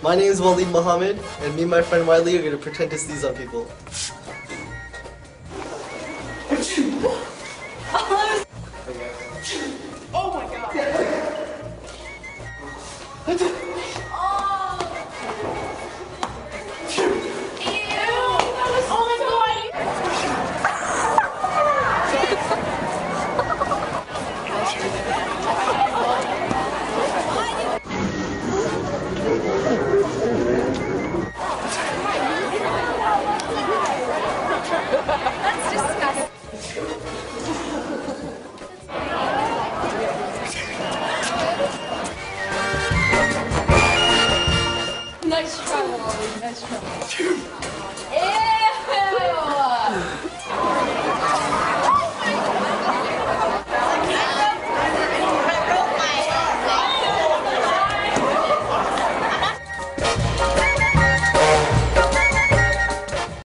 My name is Waleed Muhammad, and me and my friend Wiley are going to pretend to sneeze on people. Oh my god! That's disgusting. Nice try, Wally. Nice try.